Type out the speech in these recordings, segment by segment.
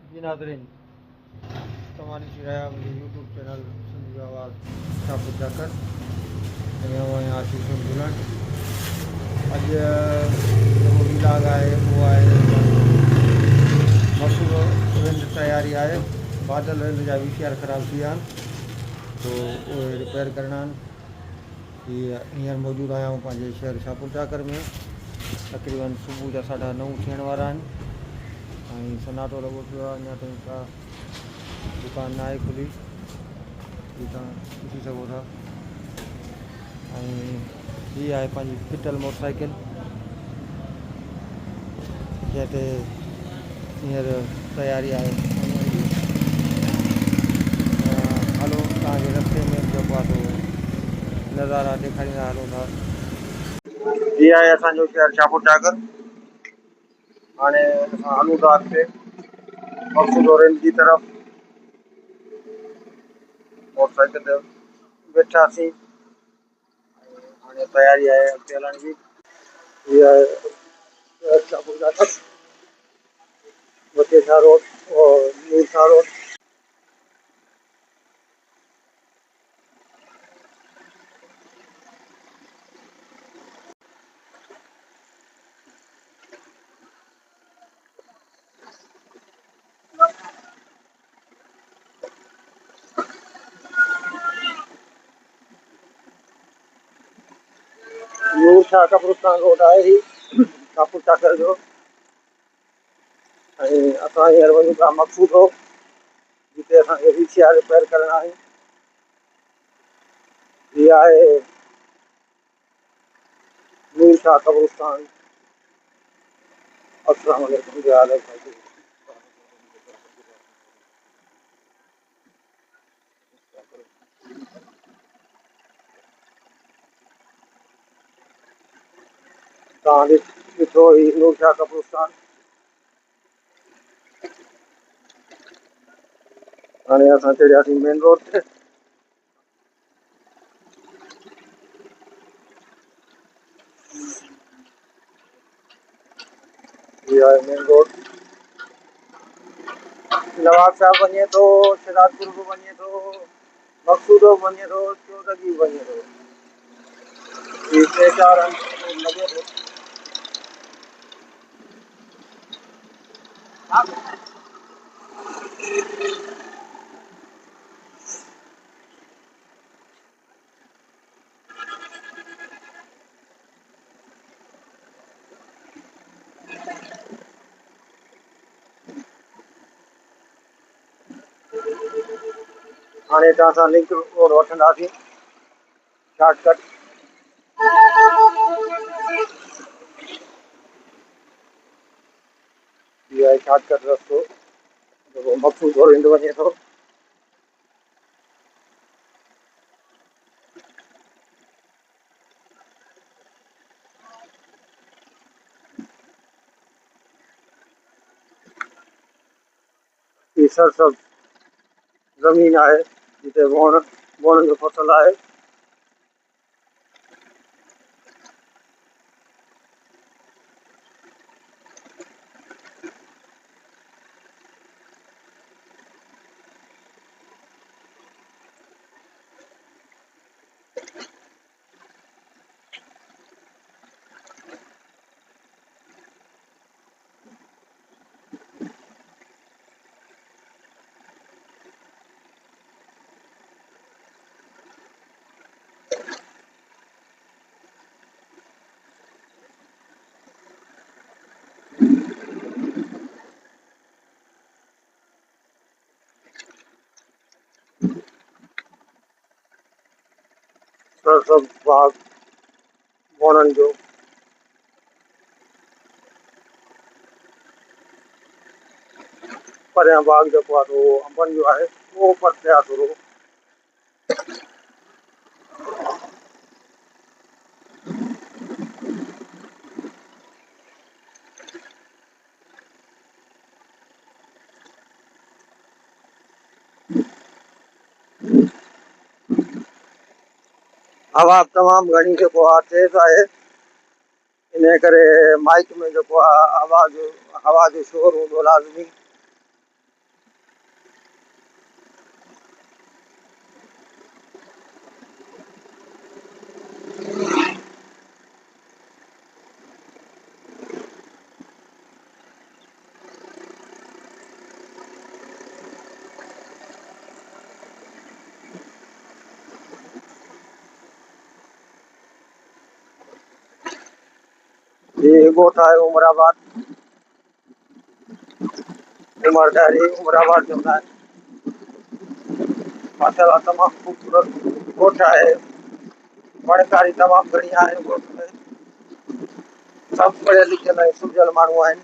जी नाज़रीन, तव्हां ॾिसी रहिया मुंहिंजे यूट्यूब चैनल सिंध जो आवाज़ शाहपुरचाकर ऐं आशीष झूलण। अॼु जेको वीलाग आहे उहो आहे मक़सूदो विंड तयारी आहे। बादल विंड जा VCR ख़राब थी विया आहिनि, तो उहे रिपेयर करणा आहिनि। हींअर मौजूदु आहियां पंहिंजे शहर शाहपुरचाकर में। तक़रीबन सुबुह जा 9:30 थियण वारा आहिनि ऐं सन्नाटो लॻो पियो आहे। अञा ताईं का दुकान न आहे खुली, ही तव्हां ॾिसी सघो था। ऐं हीअ आहे पंहिंजी फिटल मोटरसाइकिल जंहिं ते हींअर तयारी आहे। हलो तव्हांजे रस्ते में जेको आहे नज़ारा ॾेखारींदा हलो था। हीअ आहे असांजो शहर शाहपुरचाकर। हाणे असां हलूं था अॻिते मक़सूदो रेंज जी तरफ़। मोटरसाइकिल ते वेठासीं, हाणे तयारी आहे अॻिते हलण जी। हीअ आहे शहर शाहपुरचाकर, वॾे शाह रोड और new Shah road. New Shah कब्रिस्तान रोड आहे ही शाहपुरचाकर जो। ऐं असां हींअर वञूं था मक़सूदो, जिते असांखे VCR रिपेयर करणा आहिनि। हीअ आहे न्यू शाह कब्रिस्तान। अस्सलाम वालेकुम, क्या हाल है भाई? तव्हां ॾिठो ही न्यू शाह कब्रिस्तान। हाणे असां चढ़ियासीं मेन रोड ते। हीअ आहे मेन रोड। नवाब साहब वञे थो, शिराजपुर बि वञे थो, मक़सूदो बि वञे थो, चौदगी बि वञे थो। हीअ 3-4 हंधि लॻे थो। हाणे हितां असां लिंक रोड वठंदासीं, शॉर्टकट। हीअ आहे शॉर्टकट रस्तो जेको मक़सूदो रेंज वञे थो। हीअ सरसब्ज़ ज़मीन आहे जिते वणनि जो फसल आहे। सरसब्ज़ बाग वणनि जो। परियां बाग जेको आहे उहो अंबनि जो आहे, उहो परते आहे थोरो। हवा तमामु घणी जेको आहे तेज़ आहे, इन करे माइक में जेको आहे हवा जो शोर हूंदो लाज़मी। ये गोठा है उमराबाद, उमर डायरी उमराबाद चलता है। माशाल्लाह तमाम खूबसूरत गोठा है, बड़कारी तमाम बढ़िया है। गोठ में सब पढ़े लिखे है, सुजल माण्हू आहिनि।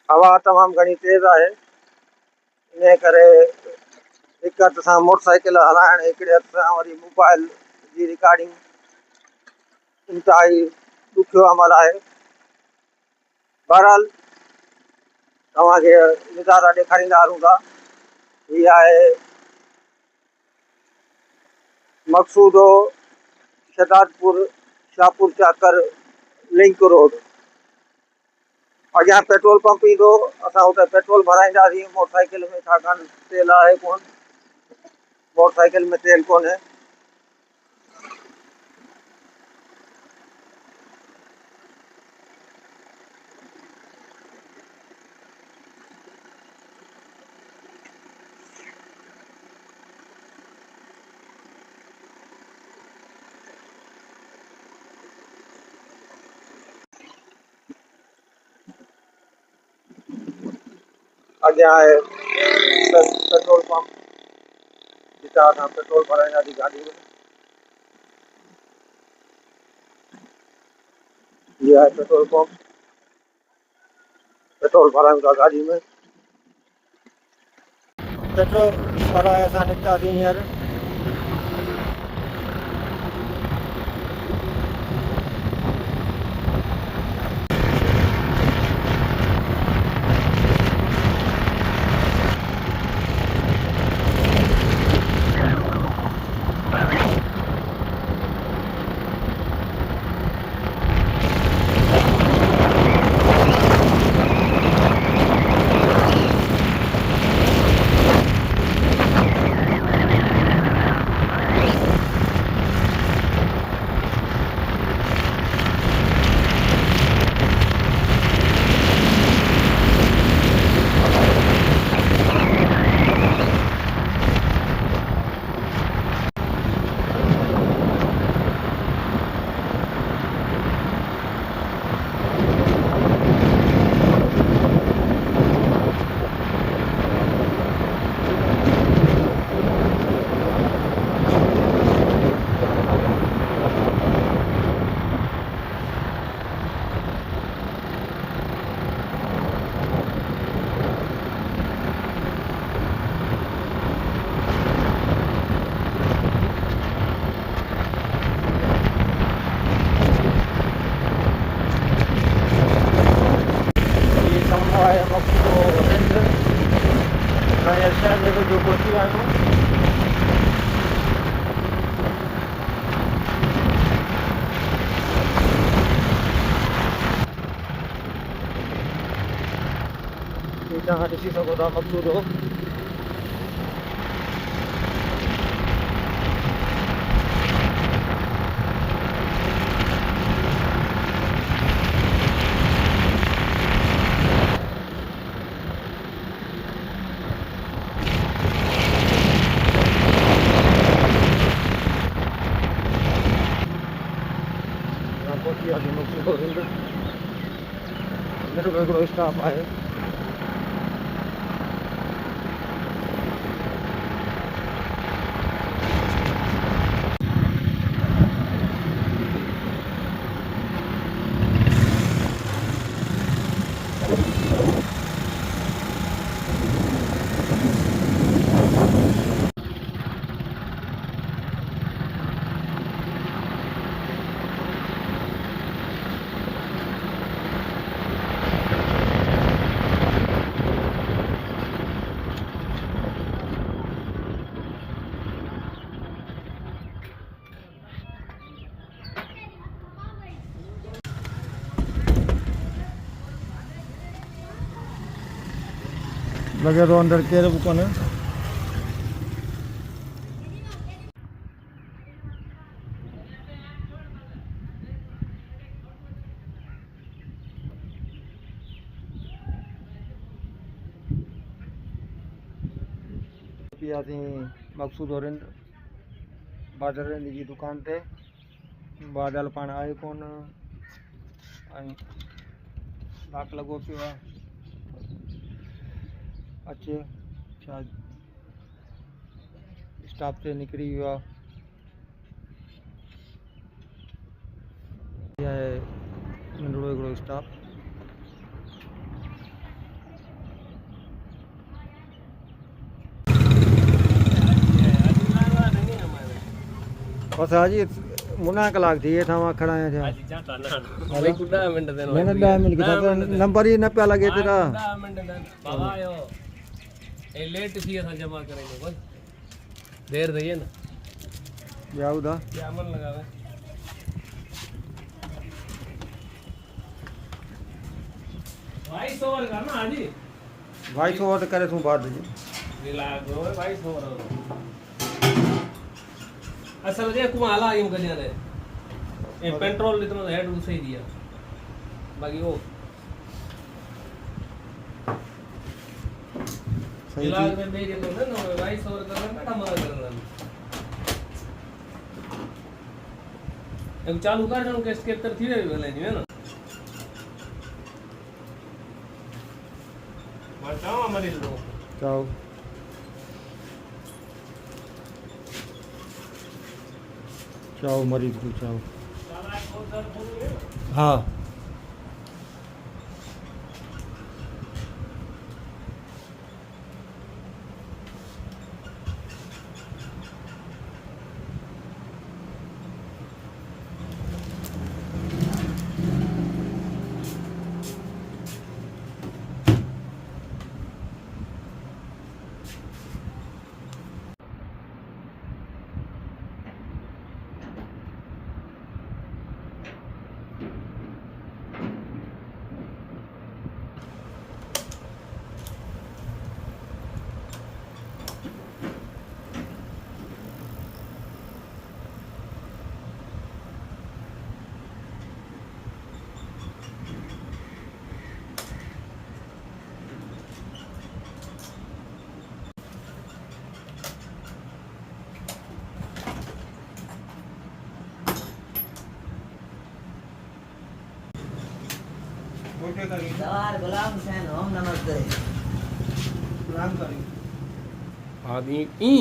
हवा तमाम घणी तेज है, इन करे एक हथ सां मोटरसाइकिल हलाइण, हिकिड़े हथ सां वरी मोबाइल जी रिकॉर्डिंग इंतहाई ॾुखियो अमल आहे। बहरहाल तव्हांखे नज़ारा ॾेखारींदा हलूं था। हीअ आहे मक़सूदो शहदादपुर शाहपुर चाकर लिंक रोड। अॻियां पेट्रोल पंप ईंदो, असां हुते पेट्रोल भराईंदासीं मोटरसाइकिल में, छाकाणि तेल आहे कोन, मोटरसाइकिल में तेल कोन्हे। अॻियां आहे पेट्रोल पंप, जितां असां पेट्रोल भराईंदासीं गाॾी में। ये है पेट्रोल पंप, पेट्रोल भरायूं था गाड़ी में। पेट्रोल भराए असां निकितासीं हींअर। जहाँ ॾिसी सघो था मक़सूदो। हिकिड़ो स्टाफ आहे। लगे तो अंदर केर भी कोन्हे। पहुची वियासीं मक़सूदो रिंद बादल रिंद जी दुकान ते। बादल पाण आयो कोन ऐं डाक लॻो पियो आहे अचे छा स्टॉप ते निकिरी वियो आहे। इहा आहे नंढिड़ो हिकिड़ो स्टॉप। बस हाजी मुना कलाक थी विया तव्हां खड़ा आहियो छा? नंबर ई न पिया लॻे तेरा लेट थी असां जमा करेंगे बस देर थी है ना ॿिया ॿुधा क्या मन लगावे वॉइस ओवर करना हाजी वॉइस ओवर करे तूं बाद जी रिलैक्स हो वॉइस ओवर असल जे कुमाला आयम कन्या रे ए पेट्रोल इतना हेड उसे ही दिया बाकी वो सही इलाज में मेरे को ना वॉइस ओवर करना का हमारा करना एक चालू कर दो केस्ट के थी रे भले नहीं है ना बताओ हमारे लोग चाओ चाओ मरीज को चाओ हाँ सवार गुलाम हुसैन ओम नमस्ते सलाम करी आदि ई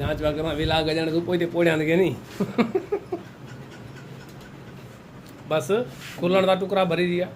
जांच वगैरह में विला गजण तू पोइते पोड़ियां के नहीं बस खुलण दा टुकड़ा भरी दिया